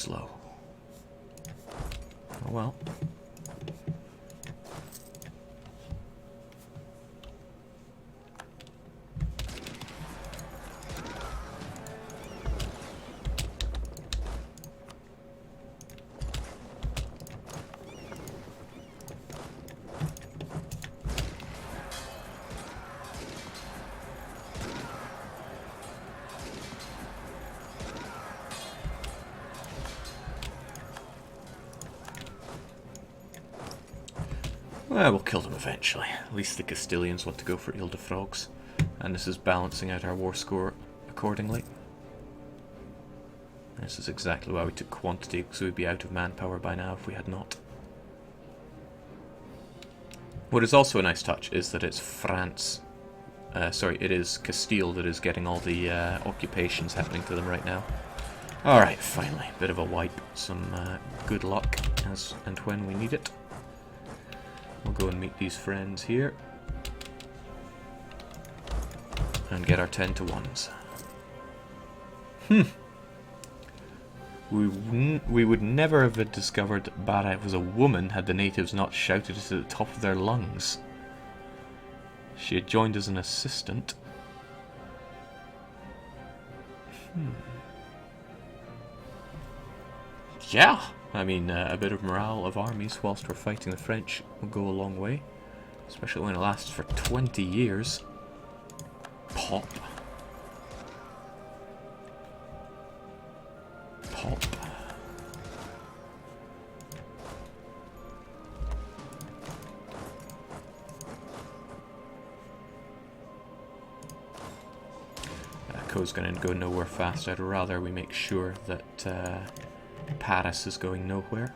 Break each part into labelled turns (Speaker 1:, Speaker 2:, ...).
Speaker 1: slow. Oh well. Well, we'll kill them eventually. At least the Castilians want to go for Ile de Frogs. And this is balancing out our war score accordingly. This is exactly why we took quantity, because we'd be out of manpower by now if we had not. What is also a nice touch is that it's France. It is Castile that is getting all the occupations happening to them right now. Alright, finally. Bit of a wipe. Some good luck as and when we need it. We'll go and meet these friends here. And get our 10 to 1s. We would never have discovered that Bara was a woman had the natives not shouted it at the top of their lungs. She had joined as an assistant. Yeah! I mean, a bit of morale of armies whilst we're fighting the French will go a long way. Especially when it lasts for 20 years. Pop. Pop. Code's going to go nowhere fast. I'd rather we make sure that Paris is going nowhere.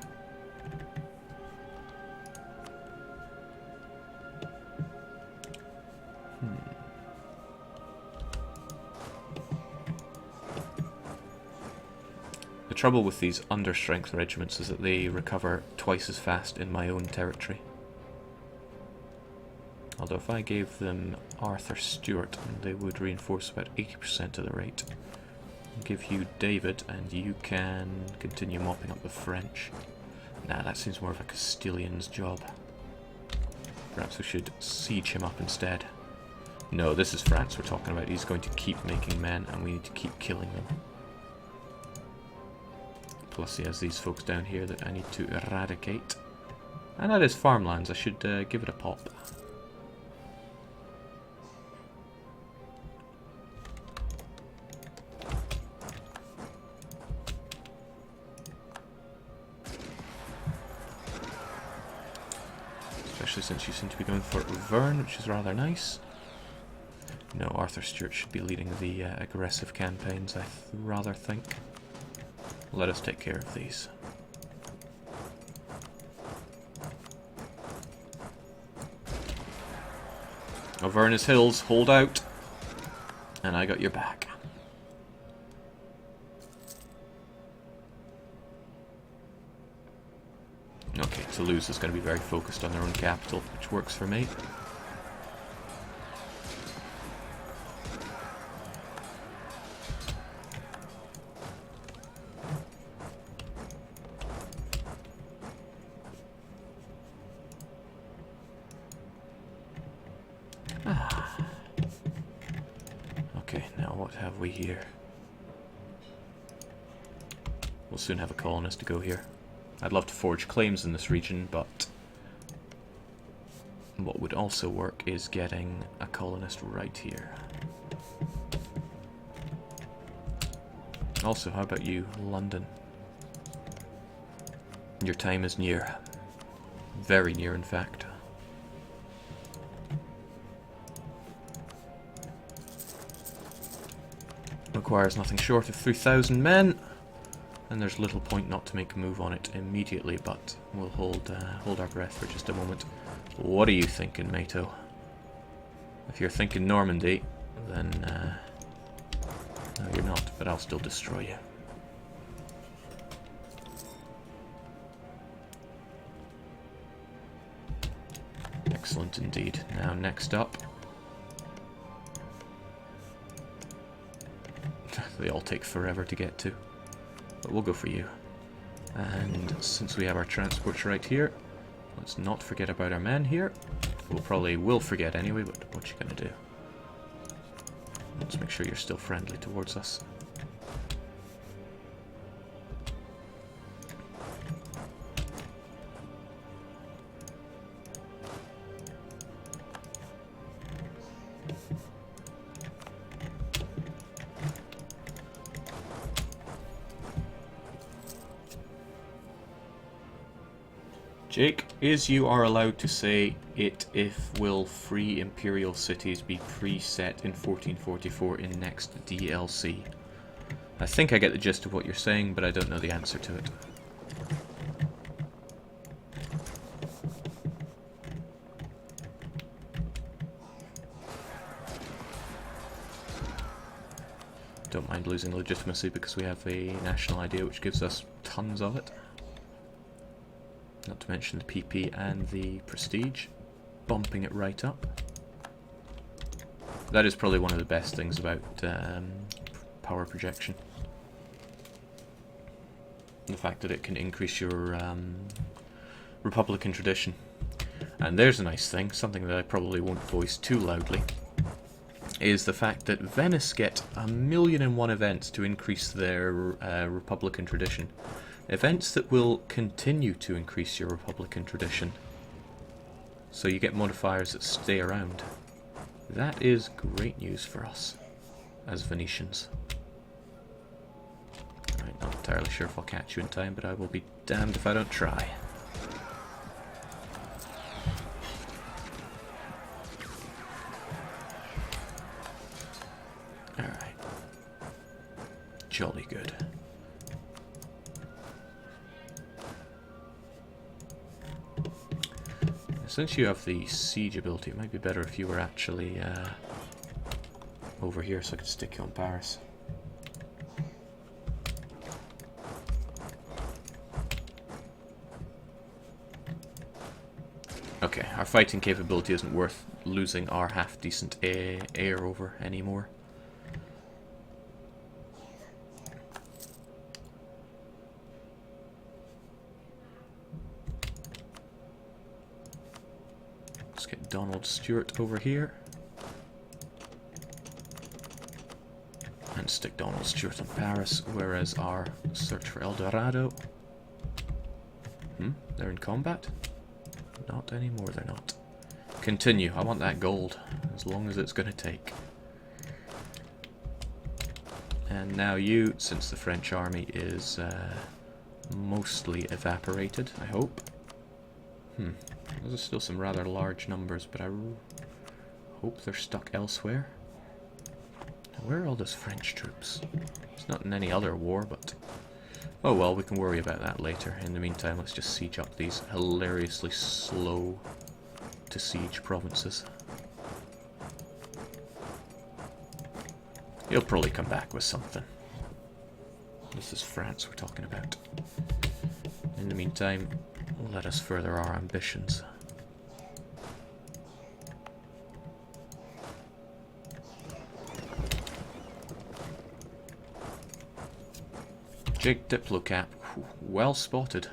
Speaker 1: The trouble with these understrength regiments is that they recover twice as fast in my own territory. Although if I gave them Arthur Stewart, they would reinforce about 80% of the rate. I'll give you David, and you can continue mopping up the French. Nah, that seems more of a Castilian's job. Perhaps we should siege him up instead. No, this is France we're talking about. He's going to keep making men, and we need to keep killing them. Plus he has these folks down here that I need to eradicate. And that is farmlands. I should give it a pop. Especially since you seem to be going for Verne, which is rather nice. No, Arthur Stewart should be leading the aggressive campaigns, I rather think. Let us take care of these. Avernus Hills, hold out. And I got your back. Okay, Toulouse is going to be very focused on their own capital, which works for me. Okay, now what have we here? We'll soon have a colonist to go here. I'd love to forge claims in this region, but what would also work is getting a colonist right here. Also, how about you, London? Your time is near. Very near, in fact. Requires nothing short of 3,000 men, and there's little point not to make a move on it immediately, but we'll hold our breath for just a moment. What are you thinking, Mato? If you're thinking Normandy, then no, you're not, but I'll still destroy you. Excellent indeed. Now, next up. They all take forever to get to, but we'll go for you. And since we have our transports right here, let's not forget about our men here. We'll probably will forget anyway, but what you gonna do? Let's make sure you're still friendly towards us. Jake, is you are allowed to say it if will free imperial cities be preset in 1444 in next DLC? I think I get the gist of what you're saying, but I don't know the answer to it. Don't mind losing legitimacy because we have a national idea which gives us tons of it. Not to mention the PP and the prestige, bumping it right up. That is probably one of the best things about power projection. The fact that it can increase your Republican tradition. And there's a nice thing, something that I probably won't voice too loudly, is the fact that Venice get 1,000,001 events to increase their Republican tradition. Events that will continue to increase your Republican tradition. So you get modifiers that stay around. That is great news for us as Venetians. Right, not entirely sure if I'll catch you in time, but I will be damned if I don't try. Alright. Jolly good. Since you have the siege ability, it might be better if you were actually over here so I could stick you on Paris. Okay, our fighting capability isn't worth losing our half-decent air over anymore. Let's get Donald Stewart over here. And stick Donald Stewart in Paris, whereas our search for El Dorado... They're in combat? Not anymore, they're not. Continue, I want that gold, as long as it's going to take. And now you, since the French army is mostly evaporated, I hope. Those are still some rather large numbers, but I hope they're stuck elsewhere. Now, where are all those French troops? It's not in any other war, but... oh well, we can worry about that later. In the meantime, let's just siege up these hilariously slow to siege provinces. He'll probably come back with something. This is France we're talking about. In the meantime, let us further our ambitions. Jake Diplocap, well spotted.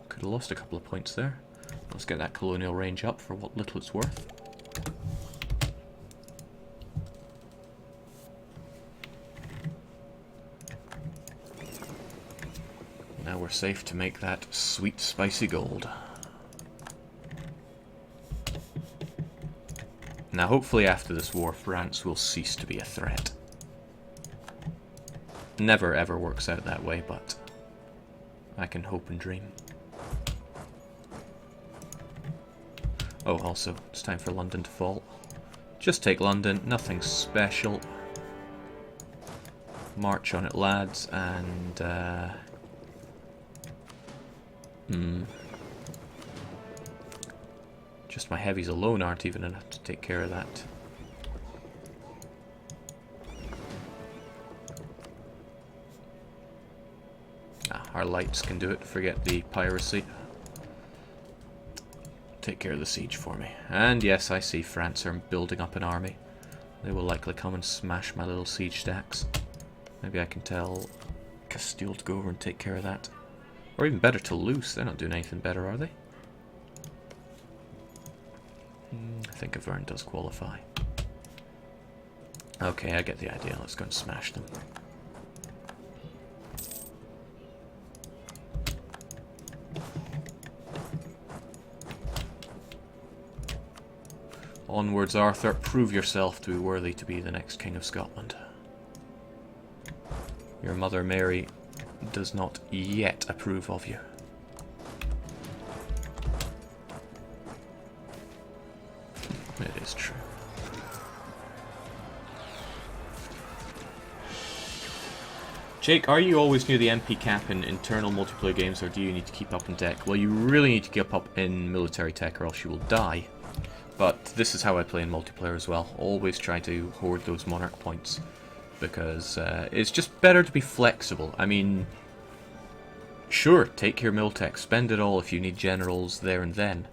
Speaker 1: Could have lost a couple of points there. Let's get that colonial range up for what little it's worth. Now we're safe to make that sweet, spicy gold. Now hopefully after this war, France will cease to be a threat. Never ever works out that way, but I can hope and dream. Oh, also, it's time for London to fall. Just take London, nothing special. March on it, lads, and just my heavies alone aren't even enough to take care of that. Our lights can do it, forget the piracy. Take care of the siege for me. And yes, I see France are building up an army. They will likely come and smash my little siege stacks. Maybe I can tell Castile to go over and take care of that. Or even better, Toulouse. They're not doing anything better, are they? I think Auvergne does qualify. Okay, I get the idea. Let's go and smash them. Onwards, Arthur. Prove yourself to be worthy to be the next King of Scotland. Your mother, Mary, does not yet approve of you. It is true. Jake, are you always near the MP cap in internal multiplayer games, or do you need to keep up in tech? Well, you really need to keep up in military tech, or else you will die. But this is how I play in multiplayer as well. Always try to hoard those monarch points, because it's just better to be flexible. I mean, sure, take your mil-tech, spend it all if you need generals there and then.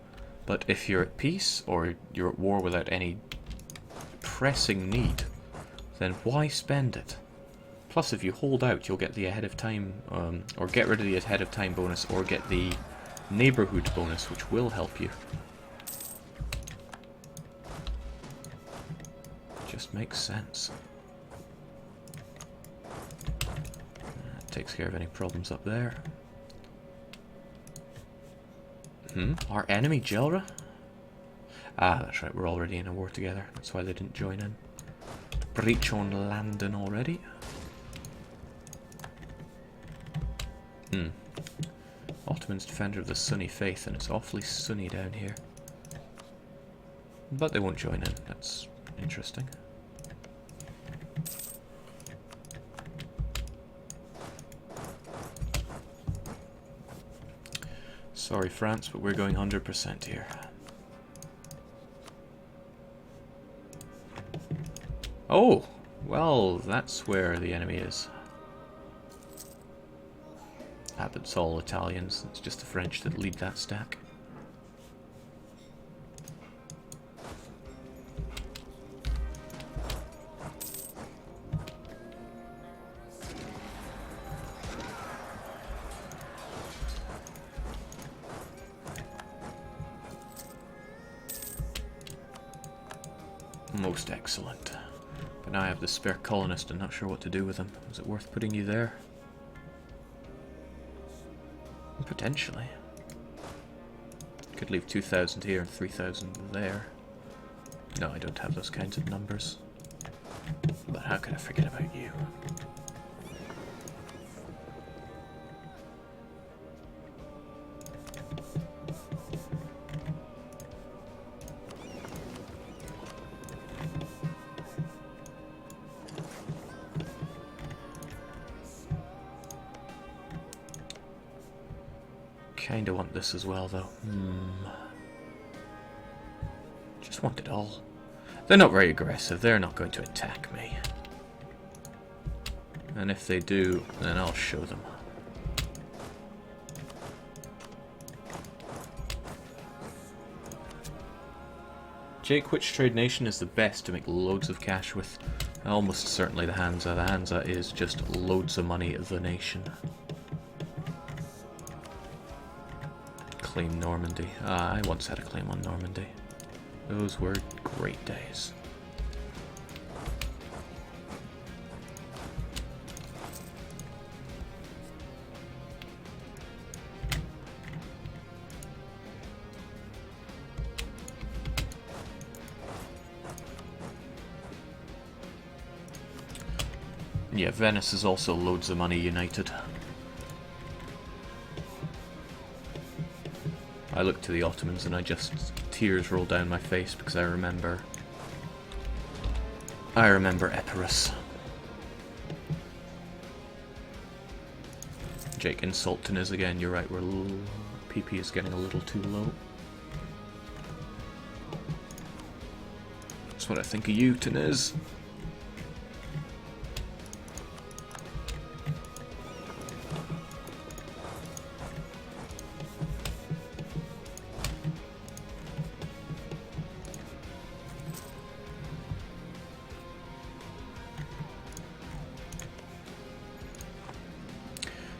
Speaker 1: But if you're at peace, or you're at war without any pressing need, then why spend it? Plus, if you hold out, you'll get the ahead of time, or get rid of the ahead of time bonus, or get the neighborhood bonus, which will help you. Just makes sense. That takes care of any problems up there. Our enemy, Jelra? Ah, that's right, we're already in a war together. That's why they didn't join in. Breach on Landen already. Ottoman's defender of the sunny faith, and it's awfully sunny down here. But they won't join in. That's interesting. Sorry, France, but we're going 100% here. Oh! Well, that's where the enemy is. Ah, but it's all Italians. It's just the French that lead that stack. Most excellent. But now I have the spare colonist. I'm not sure what to do with him. Is it worth putting you there? Potentially. Could leave 2,000 here and 3,000 there. No, I don't have those kinds of numbers. But how could I forget about you? Kinda want this as well, though. Just want it all. They're not very aggressive. They're not going to attack me. And if they do, then I'll show them. Jake, which trade nation is the best to make loads of cash with? Almost certainly the Hansa. The Hansa is just loads of money as a nation. Claim Normandy. I once had a claim on Normandy. Those were great days. Yeah, Venice is also loads of money united. I look to the Ottomans and tears roll down my face because I remember Epirus. Jake, insult Tunis again. You're right, PP is getting a little too low. That's what I think of you, Tunis.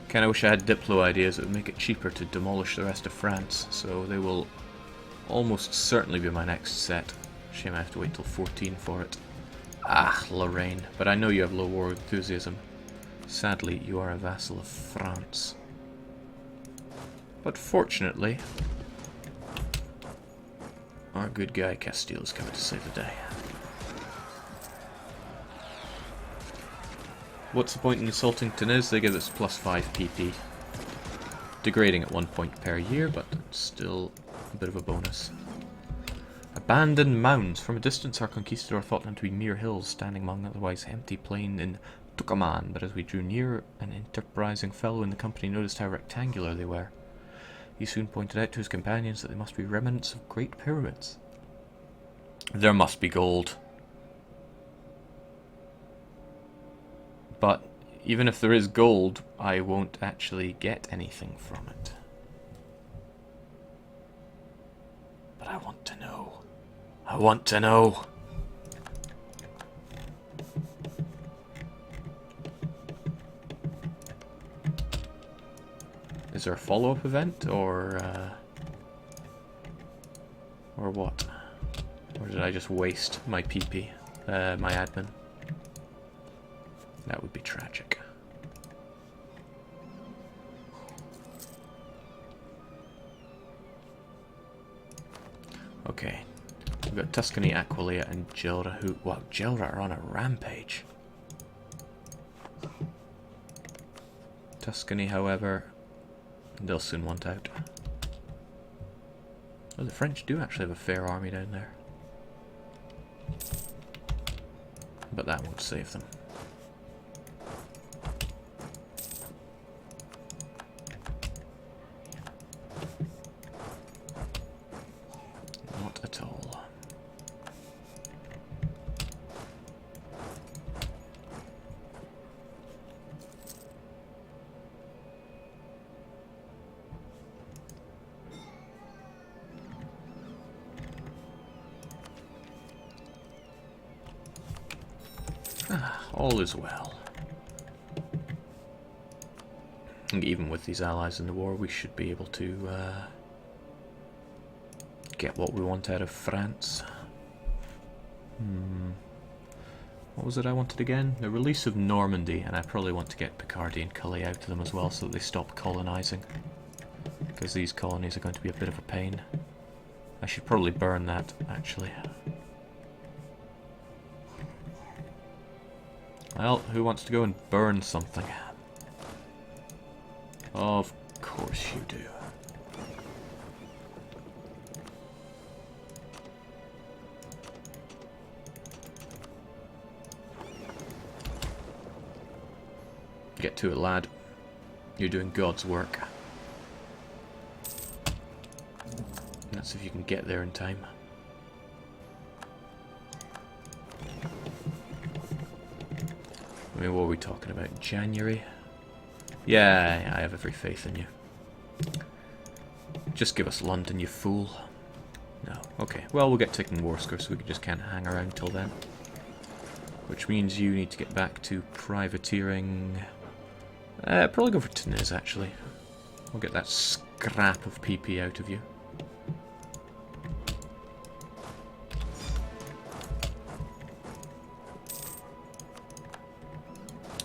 Speaker 1: Kinda wish I had Diplo ideas that would make it cheaper to demolish the rest of France, so they will almost certainly be my next set. Shame I have to wait till 14 for it. Ah, Lorraine. But I know you have low war enthusiasm. Sadly, you are a vassal of France. But fortunately, our good guy Castile is coming to save the day. What's the point in insulting Knave? They give us +5 PP. Degrading at 1 point per year, but still a bit of a bonus. Abandoned mounds. From a distance, our conquistador thought them to be mere hills standing among otherwise empty plain in Tucumán, but as we drew near, an enterprising fellow in the company noticed how rectangular they were. He soon pointed out to his companions that they must be remnants of great pyramids. There must be gold. But even if there is gold, I won't actually get anything from it. But I want to know. I want to know. Is there a follow-up event, or what? Or did I just waste my PP, my admin? That would be tragic. Okay. We've got Tuscany, Aquileia, and Gelra, who... Wow, Gelra are on a rampage. Tuscany, however, they'll soon want out. Oh, the French do actually have a fair army down there. But that won't save them. Not at all. All is well. And even with these allies in the war, we should be able to get what we want out of France. What was it I wanted again? The release of Normandy, and I probably want to get Picardy and Calais out to them as well so that they stop colonising. Because these colonies are going to be a bit of a pain. I should probably burn that, actually. Well, who wants to go and burn something? Of course you do. Get to it, lad. You're doing God's work. Let's see if you can get there in time. I mean, what are we talking about? January? Yeah, I have every faith in you. Just give us London, you fool. No. Okay, well, we'll get ticking war score, so we just can't hang around till then. Which means you need to get back to privateering. Probably go for Tunis, actually. We'll get that scrap of PP out of you.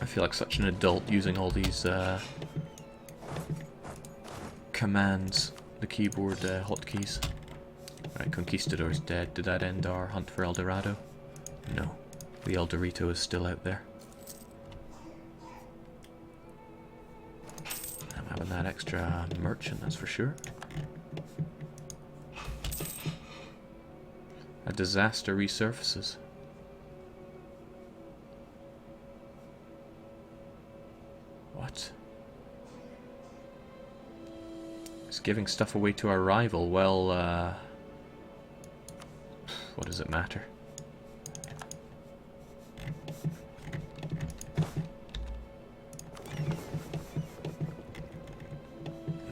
Speaker 1: I feel like such an adult using all these commands, the keyboard hotkeys. Right, Conquistador is dead. Did that end our hunt for El Dorado? No. The El Dorito is still out there. I'm having that extra merchant, that's for sure. A disaster resurfaces. What? It's giving stuff away to our rival. Well, what does it matter?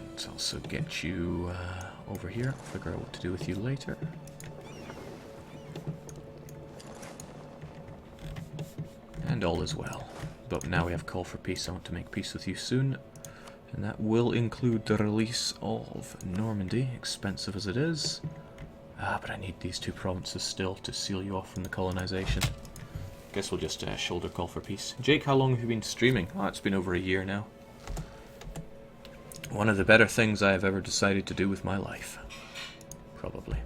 Speaker 1: Let's also get you over here. Figure out what to do with you later. And all is well. But now we have call for peace. I want to make peace with you soon. And that will include the release of Normandy, expensive as it is. Ah, but I need these two provinces still to seal you off from the colonization. Guess we'll just shoulder call for peace. Jake, how long have you been streaming? Oh, it's been over a year now. One of the better things I have ever decided to do with my life. Probably.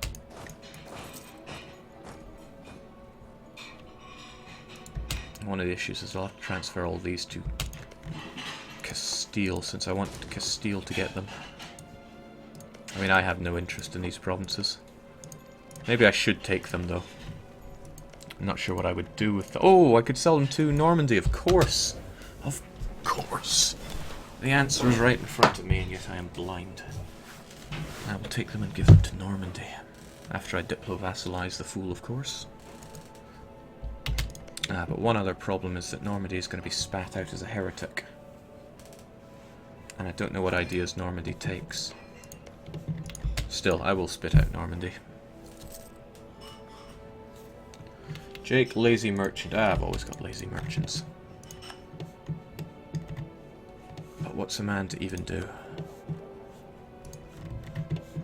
Speaker 1: One of the issues is I'll have to transfer all these to Castile, since I want Castile to get them. I mean, I have no interest in these provinces. Maybe I should take them, though. I'm not sure what I would do with them. Oh, I could sell them to Normandy, of course. Of course. The answer is right in front of me, and yet I am blind. I will take them and give them to Normandy. After I diplo-vassalize the fool, of course. But one other problem is that Normandy is going to be spat out as a heretic. And I don't know what ideas Normandy takes. Still, I will spit out Normandy. Jake, lazy merchant. I've always got lazy merchants. But what's a man to even do?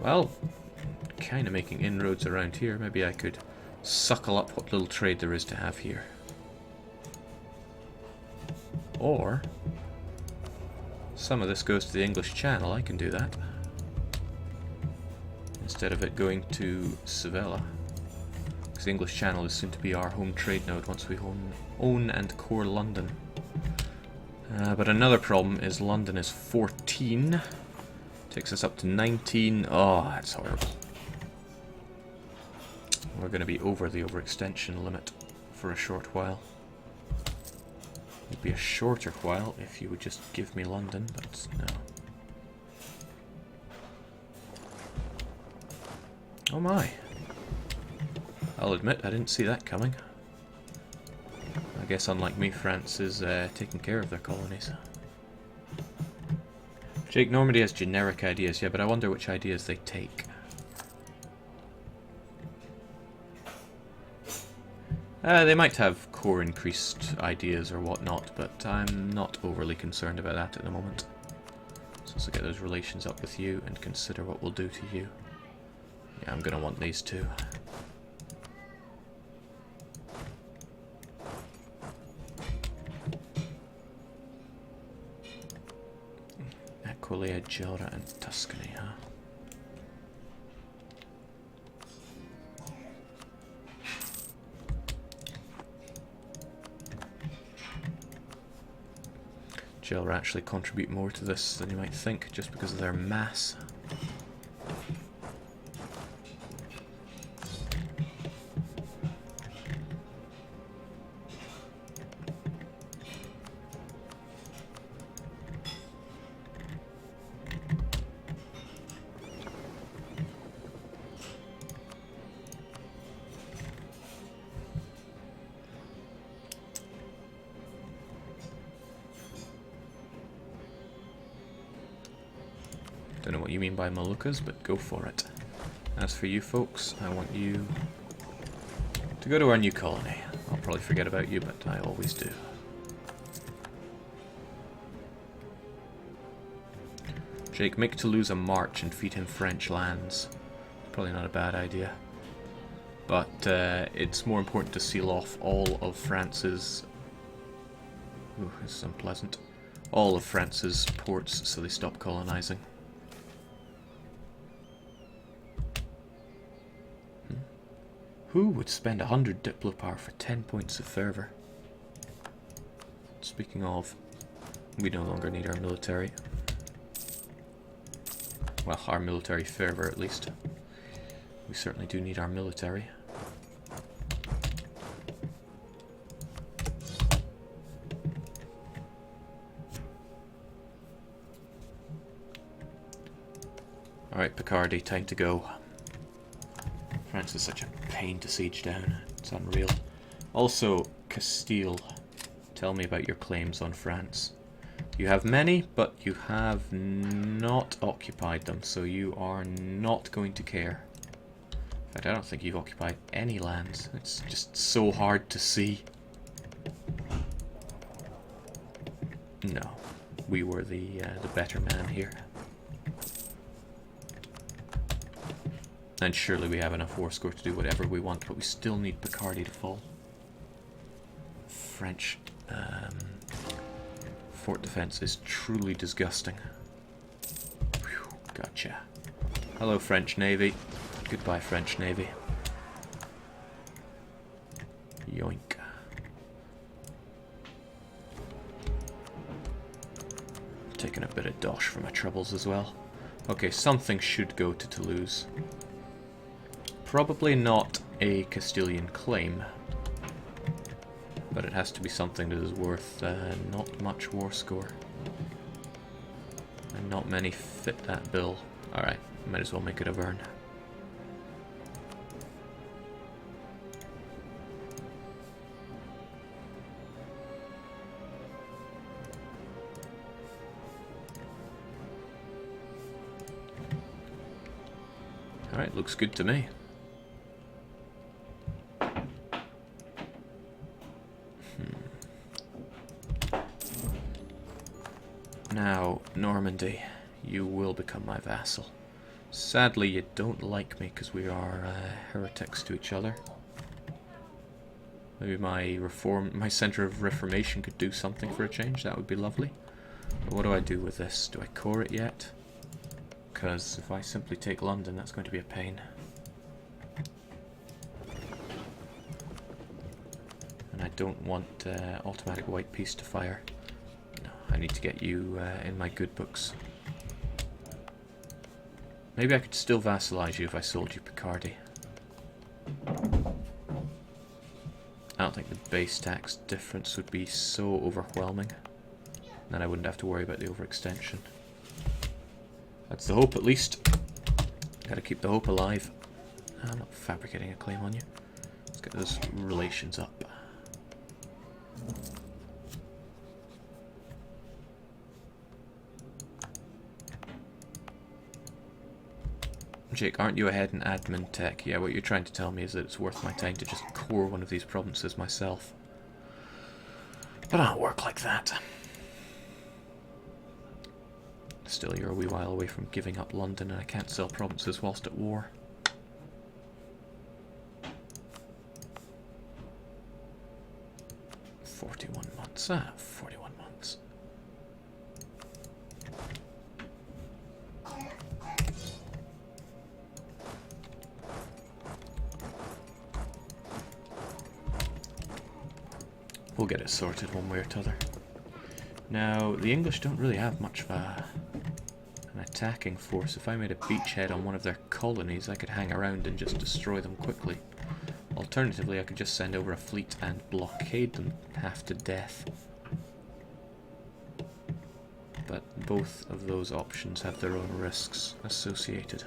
Speaker 1: Well, kind of making inroads around here. Maybe I could suckle up what little trade there is to have here. Or some of this goes to the English Channel. I can do that. Instead of it going to Sevilla. Because the English Channel is soon to be our home trade node once we own and core London. But another problem is London is 14. Takes us up to 19. Oh, that's horrible. We're going to be over the overextension limit for a short while. It'd be a shorter while if you would just give me London, but no. Oh my. I'll admit, I didn't see that coming. I guess unlike me, France is taking care of their colonies. Jake, Normandy has generic ideas, yeah, but I wonder which ideas they take. They might have core increased ideas or whatnot, but I'm not overly concerned about that at the moment. So let's get those relations up with you and consider what we'll do to you. Yeah, I'm going to want these two. Aquileia, Gelra and Tuscany, huh? Gelra actually contribute more to this than you might think, just because of their mass. Don't know what you mean by Moluccas, but go for it. As for you folks, I want you to go to our new colony. I'll probably forget about you, but I always do. Jake, make Toulouse a march and feed him French lands. Probably not a bad idea. But it's more important to seal off all of France's... Ooh, this is unpleasant. All of France's ports so they stop colonizing. Who would spend 100 Diplo power for 10 points of fervor? Speaking of, we no longer need our military. Well, our military fervor at least. We certainly do need our military. Alright, Picardy, time to go. France is such a pain to siege down. It's unreal. Also, Castile. Tell me about your claims on France. You have many, but you have not occupied them, so you are not going to care. In fact, I don't think you've occupied any lands. It's just so hard to see. No. we were the better man here. And surely we have enough war score to do whatever we want, but we still need Picardy to fall. French fort defense is truly disgusting. Whew, gotcha. Hello, French Navy. Goodbye, French Navy. Yoink. Taking a bit of dosh for my troubles as well. Okay, something should go to Toulouse. Probably not a Castilian claim, but it has to be something that is worth not much war score. And not many fit that bill. Alright, might as well make it a Verne. Alright, looks good to me. Now, Normandy, you will become my vassal. Sadly, you don't like me because we are heretics to each other. Maybe my center of reformation could do something for a change. That would be lovely. But what do I do with this? Do I core it yet? Because if I simply take London, that's going to be a pain. And I don't want automatic white peace to fire. No, I need to get you in my good books. Maybe I could still vassalize you if I sold you Picardy. I don't think the base tax difference would be so overwhelming. Then I wouldn't have to worry about the overextension. That's the hope, at least. Gotta keep the hope alive. I'm not fabricating a claim on you. Let's get those relations up. Jake, aren't you ahead in admin tech? Yeah, what you're trying to tell me is that it's worth my time to just core one of these provinces myself. But I don't work like that. Still, you're a wee while away from giving up London, and I can't sell provinces whilst at war. "41 months. 41 months. We'll get it sorted one way or t'other. Now, the English don't really have much of an attacking force. If I made a beachhead on one of their colonies, I could hang around and just destroy them quickly. Alternatively, I could just send over a fleet and blockade them half to death. But both of those options have their own risks associated.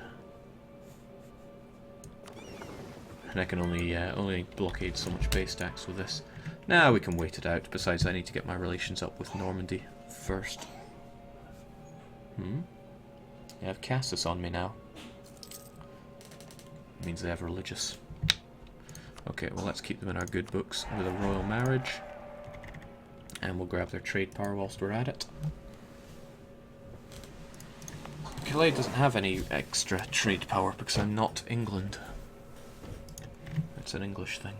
Speaker 1: And I can only blockade so much base tax with this. Now we can wait it out. Besides, I need to get my relations up with Normandy first. They have Cassis on me now. It means they have religious. Okay, well, let's keep them in our good books with a royal marriage. And we'll grab their trade power whilst we're at it. Calais doesn't have any extra trade power because I'm not England. It's an English thing.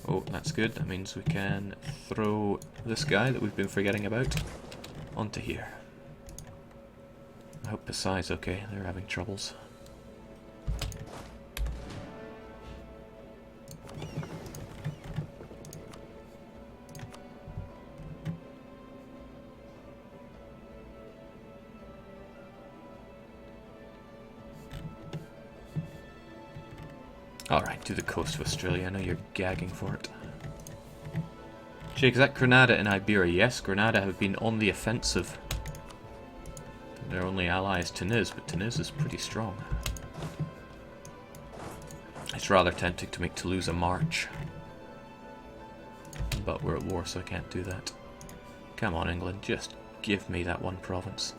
Speaker 1: Oh, that's good. That means we can throw this guy that we've been forgetting about onto here. I hope Pasai's okay. They're having troubles. Alright, to the coast of Australia. I know you're gagging for it. Jake, is that Grenada in Iberia? Yes, Grenada have been on the offensive. Their only ally is Tunis, but Tunis is pretty strong. It's rather tempting to make Toulouse a march. But we're at war, so I can't do that. Come on, England, just give me that one province.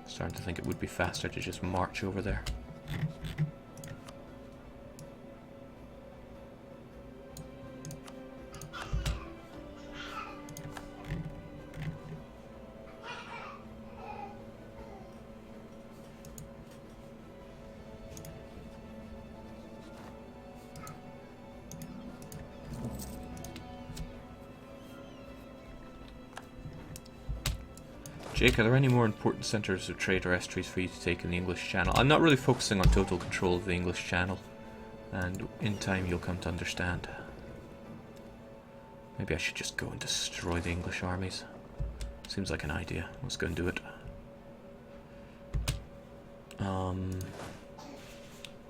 Speaker 1: Starting to think it would be faster to just march over there. Jake, are there any more important centres of trade or estuaries for you to take in the English Channel? I'm not really focusing on total control of the English Channel, and in time you'll come to understand. Maybe I should just go and destroy the English armies. Seems like an idea. Let's go and do it.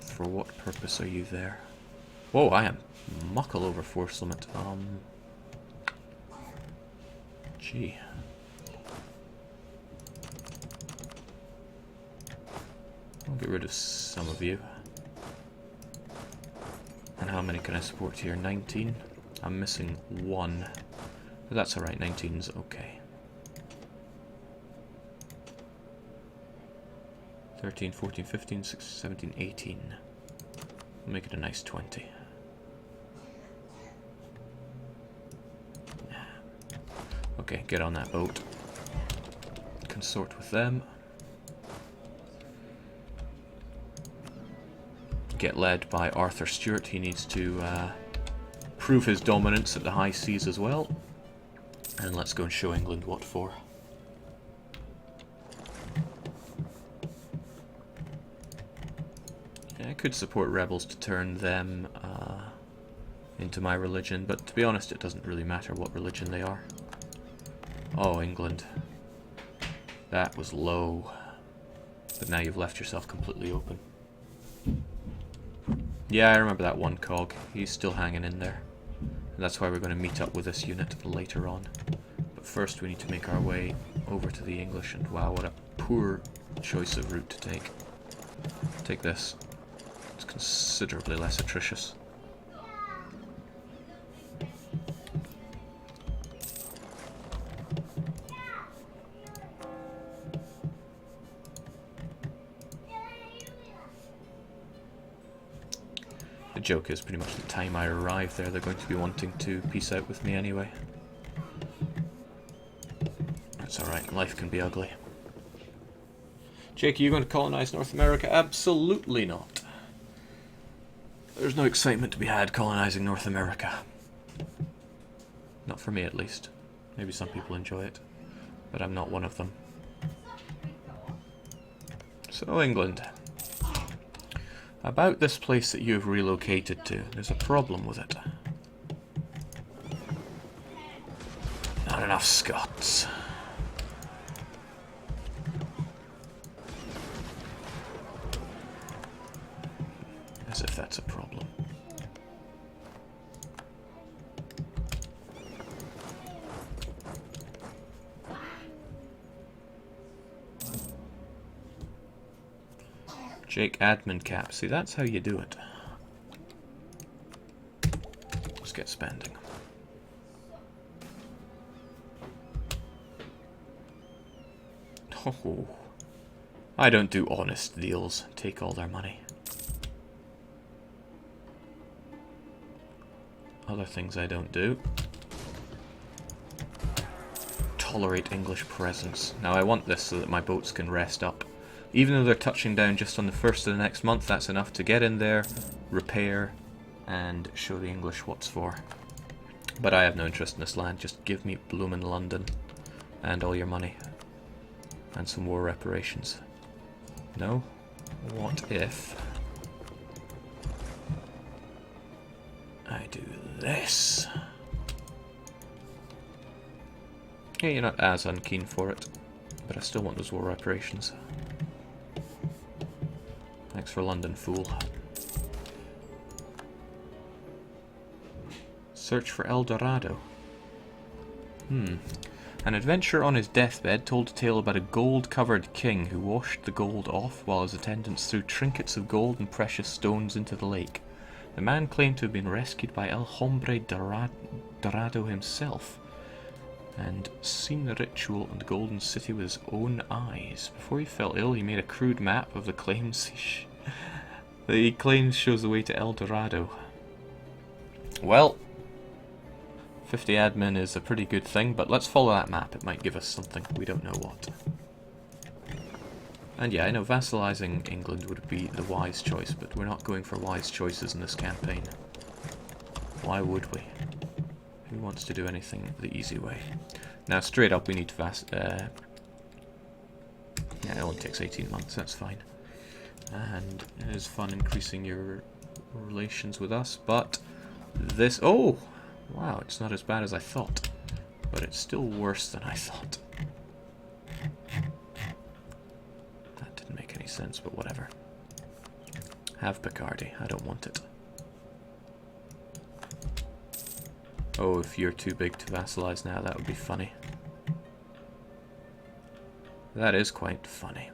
Speaker 1: For what purpose are you there? Whoa, I am muckle over force limit. Gee. I'll get rid of some of you. And how many can I support here? 19? I'm missing 1. But that's alright, 19's okay. 13, 14, 15, 16, 17, 18. We'll make it a nice 20. Okay, get on that boat. Consort with them. Get led by Arthur Stewart. He needs to prove his dominance at the high seas as well. And let's go and show England what for. Yeah, I could support rebels to turn them into my religion, but to be honest, it doesn't really matter what religion they are. Oh, England. That was low. But now you've left yourself completely open. Yeah, I remember that one cog. He's still hanging in there. And that's why we're going to meet up with this unit later on. But first we need to make our way over to the English, and wow, what a poor choice of route to take. Take this. It's considerably less atrocious. The joke is pretty much the time I arrive there, they're going to be wanting to peace out with me anyway. That's alright, life can be ugly. Jake, are you going to colonize North America? Absolutely not. There's no excitement to be had colonizing North America. Not for me, at least. Maybe some people enjoy it, but I'm not one of them. So, England. About this place that you've relocated to, there's a problem with it. Not enough Scots. As if that's a problem. Jake, admin cap. See, that's how you do it. Let's get spending. Oh, I don't do honest deals. Take all their money. Other things I don't do. Tolerate English presence. Now I want this so that my boats can rest up. Even though they're touching down just on the 1st of the next month, that's enough to get in there, repair, and show the English what's for. But I have no interest in this land. Just give me bloomin' London and all your money. And some war reparations. No? What if I do this? Yeah, you're not as unkeen for it, but I still want those war reparations. Thanks for London, fool. Search for El Dorado. An adventurer on his deathbed told a tale about a gold-covered king who washed the gold off while his attendants threw trinkets of gold and precious stones into the lake. The man claimed to have been rescued by El Hombre Dorado himself and seen the ritual in the Golden City with his own eyes. Before he fell ill, he made a crude map of the claims The claim shows the way to El Dorado. Well, 50 admin is a pretty good thing, but let's follow that map. It might give us something. We don't know what. And yeah, I know vassalizing England would be the wise choice, but we're not going for wise choices in this campaign. Why would we? Who wants to do anything the easy way? Now, straight up, we need to yeah, it only takes 18 months, that's fine. And it is fun increasing your relations with us, but this... Oh! Wow, it's not as bad as I thought. But it's still worse than I thought. That didn't make any sense, but whatever. Have Picardy. I don't want it. Oh, if you're too big to vassalize now, that would be funny. That is quite funny.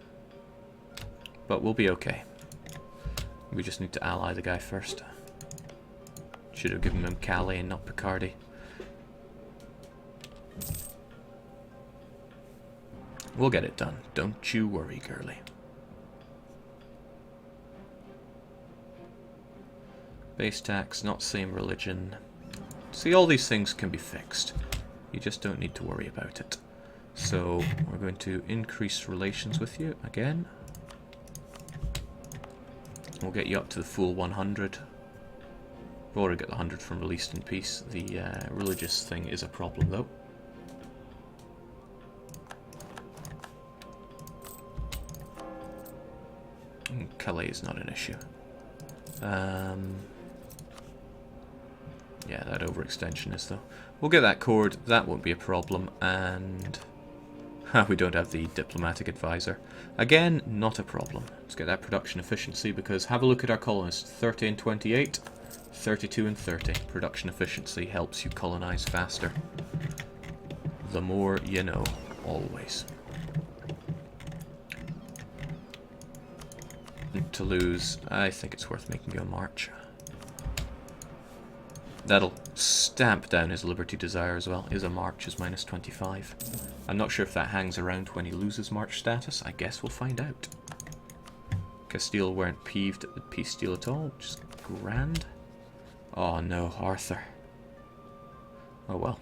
Speaker 1: But we'll be okay. We just need to ally the guy first. Should have given him Calais and not Picardy. We'll get it done. Don't you worry, girlie. Base tax, not same religion. See, all these things can be fixed. You just don't need to worry about it. So, we're going to increase relations with you again. We'll get you up to the full 100. We've already got the 100 from Released in Peace. The religious thing is a problem, though. Calais is not an issue. Yeah, that overextension is, though. We'll get that cord. That won't be a problem. And... we don't have the diplomatic advisor. Again, not a problem. Let's get that production efficiency, because have a look at our colonists. 30 and 28, 32 and 30. Production efficiency helps you colonize faster. The more you know, always. And Toulouse, I think it's worth making you a march. That'll stamp down his liberty desire as well. Is a march is minus 25. I'm not sure if that hangs around when he loses march status. I guess we'll find out. Castile weren't peeved at the peace deal at all. Just grand. Oh no, Arthur. Oh well.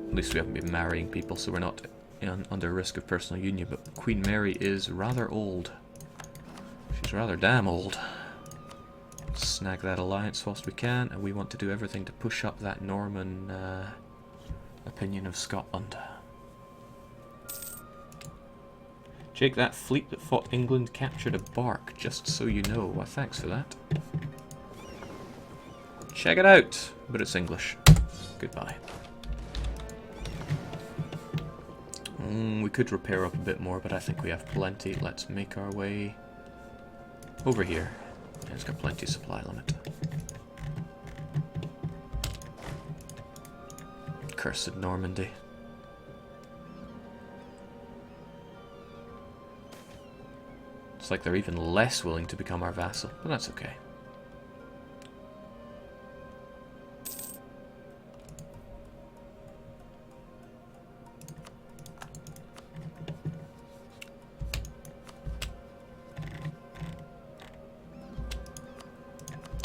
Speaker 1: At least we haven't been marrying people, so we're not under risk of personal union. But Queen Mary is rather old. She's rather damn old. Snag that alliance whilst we can, and we want to do everything to push up that Norman opinion of Scotland. Jake, that fleet that fought England captured a bark, just so you know. Well, thanks for that. Check it out, but it's English. Goodbye. We could repair up a bit more, but I think we have plenty. Let's make our way over here. It's got plenty of supply limit. Cursed Normandy. It's like they're even less willing to become our vassal, but that's okay.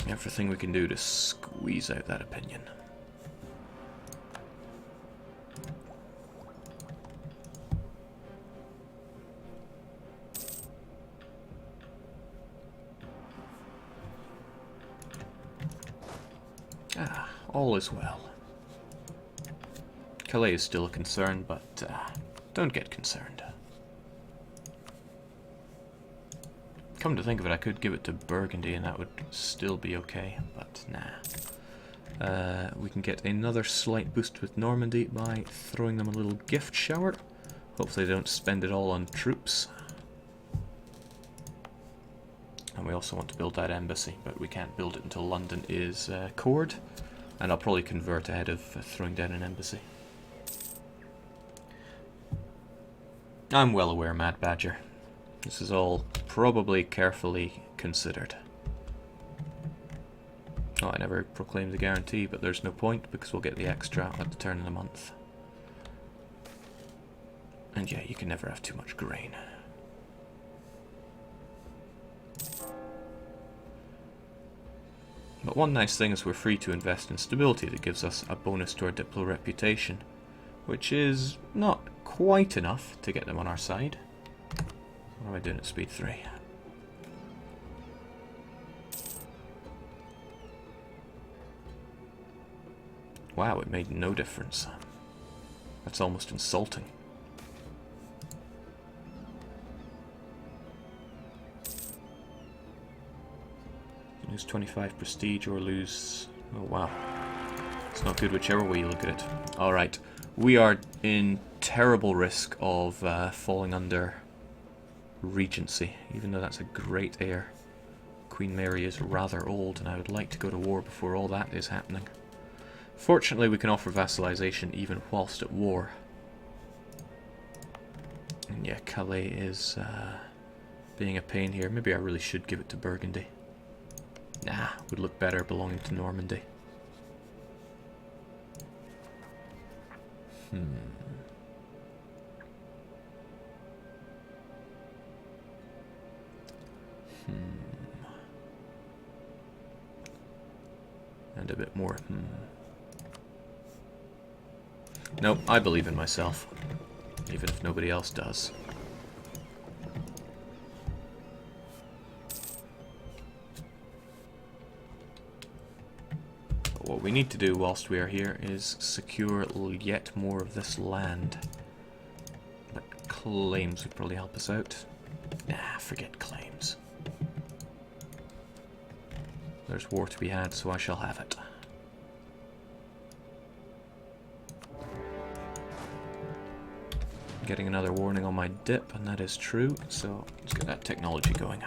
Speaker 1: Everything we can do to squeeze out that opinion. All is well. Calais is still a concern, but don't get concerned. Come to think of it, I could give it to Burgundy and that would still be okay, but nah. We can get another slight boost with Normandy by throwing them a little gift shower. Hopefully they don't spend it all on troops. And we also want to build that embassy, but we can't build it until London is cored. And I'll probably convert ahead of throwing down an embassy. I'm well aware, Mad Badger. This is all probably carefully considered. Oh, I never proclaimed the guarantee, but there's no point because we'll get the extra at the turn of the month. And yeah, you can never have too much grain. But one nice thing is we're free to invest in stability that gives us a bonus to our Diplo reputation, which is not quite enough to get them on our side. What am I doing at speed 3? Wow, it made no difference. That's almost insulting. Lose 25 prestige or lose... Oh wow. It's not good whichever way you look at it. Alright, we are in terrible risk of falling under Regency, even though that's a great heir. Queen Mary is rather old and I would like to go to war before all that is happening. Fortunately we can offer vassalization even whilst at war. And yeah, Calais is being a pain here. Maybe I really should give it to Burgundy. Nah, would look better belonging to Normandy. And a bit more. Nope, I believe in myself. Even if nobody else does. But what we need to do whilst we are here is secure yet more of this land. But claims would probably help us out. Nah, forget claims. There's war to be had, so I shall have it. Getting another warning on my dip, and that is true, so let's get that technology going.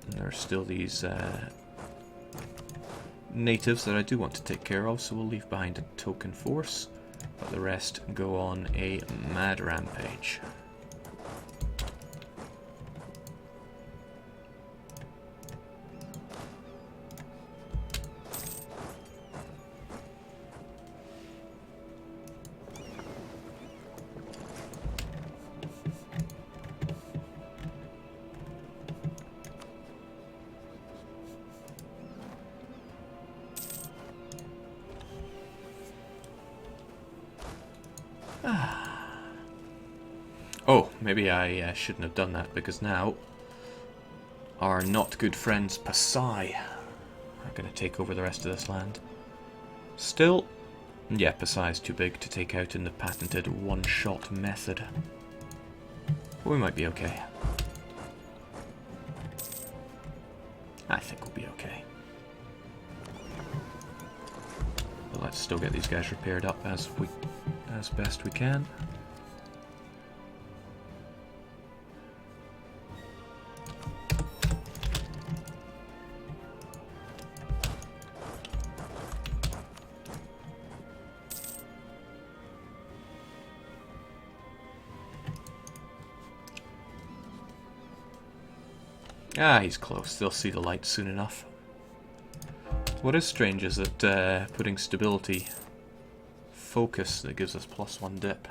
Speaker 1: And there are still these natives that I do want to take care of, so we'll leave behind a token force, but the rest go on a mad rampage. Oh, maybe I shouldn't have done that, because now our not good friends Pasai are going to take over the rest of this land. Still, yeah, Pasai is too big to take out in the patented one-shot method. But we might be okay. I think we'll be okay. But let's still get these guys repaired up as best we can. Ah, he's close. They'll see the light soon enough. What is strange is that putting stability focus that gives us +1 dip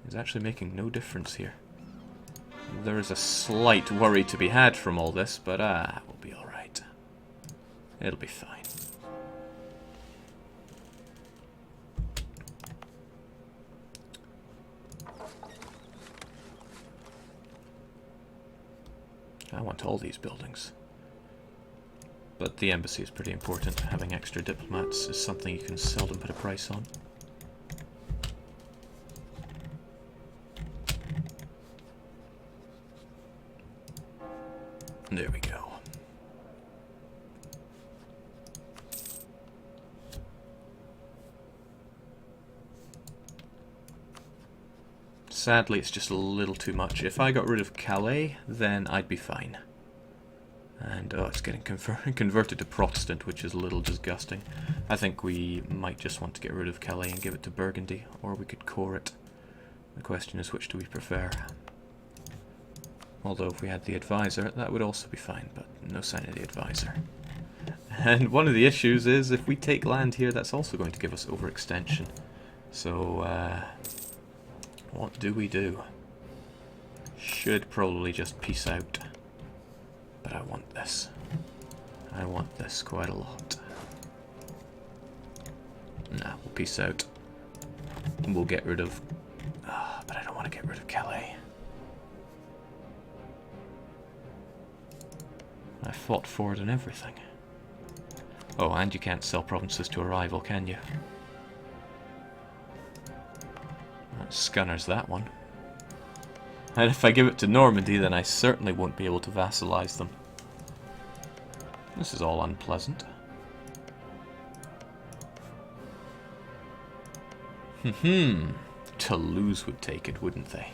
Speaker 1: is actually making no difference here. There is a slight worry to be had from all this, but we'll be alright. It'll be fine. I want all these buildings. But the embassy is pretty important. Having extra diplomats is something you can seldom put a price on. There we go. Sadly, it's just a little too much. If I got rid of Calais, then I'd be fine. And, oh, it's getting converted to Protestant, which is a little disgusting. I think we might just want to get rid of Calais and give it to Burgundy, or we could core it. The question is, which do we prefer? Although, if we had the advisor, that would also be fine, but no sign of the advisor. And one of the issues is, if we take land here, that's also going to give us overextension. So, what do we do? Should probably just peace out. But I want this. I want this quite a lot. Nah, we'll peace out. And we'll get rid of... but I don't want to get rid of Calais. I fought for it and everything. Oh, and you can't sell provinces to a rival, can you? That scunners that one. And if I give it to Normandy, then I certainly won't be able to vassalize them. This is all unpleasant. Toulouse would take it, wouldn't they?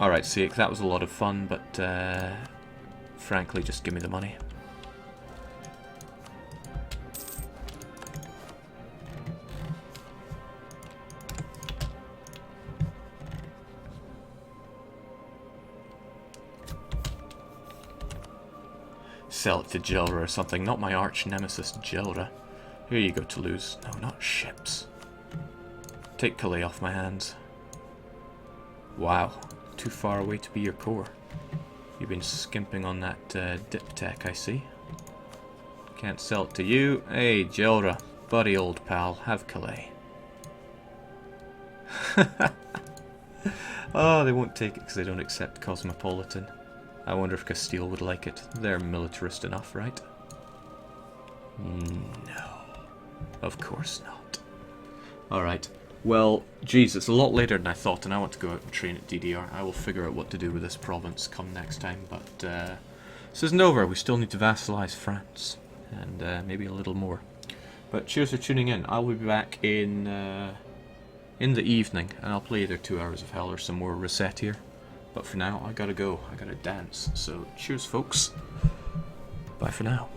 Speaker 1: Alright, Sieg, that was a lot of fun, but frankly, just give me the money. Sell it to Gelra or something, not my arch nemesis Gelra. Here you go, Toulouse. No, not ships. Take Calais off my hands. Wow, too far away to be your core. You've been skimping on that dip tech, I see. Can't sell it to you. Hey, Gelra, buddy old pal, have Calais. Oh, they won't take it because they don't accept Cosmopolitan. I wonder if Castile would like it. They're militarist enough, right? No. Of course not. Alright. Well, geez, it's a lot later than I thought, and I want to go out and train at DDR. I will figure out what to do with this province come next time, but this isn't over. We still need to vassalize France, and maybe a little more. But cheers for tuning in. I'll be back in the evening, and I'll play either 2 Hours of Hell or some more Reset here. But for now, I gotta go. I gotta dance. So, cheers, folks. Bye for now.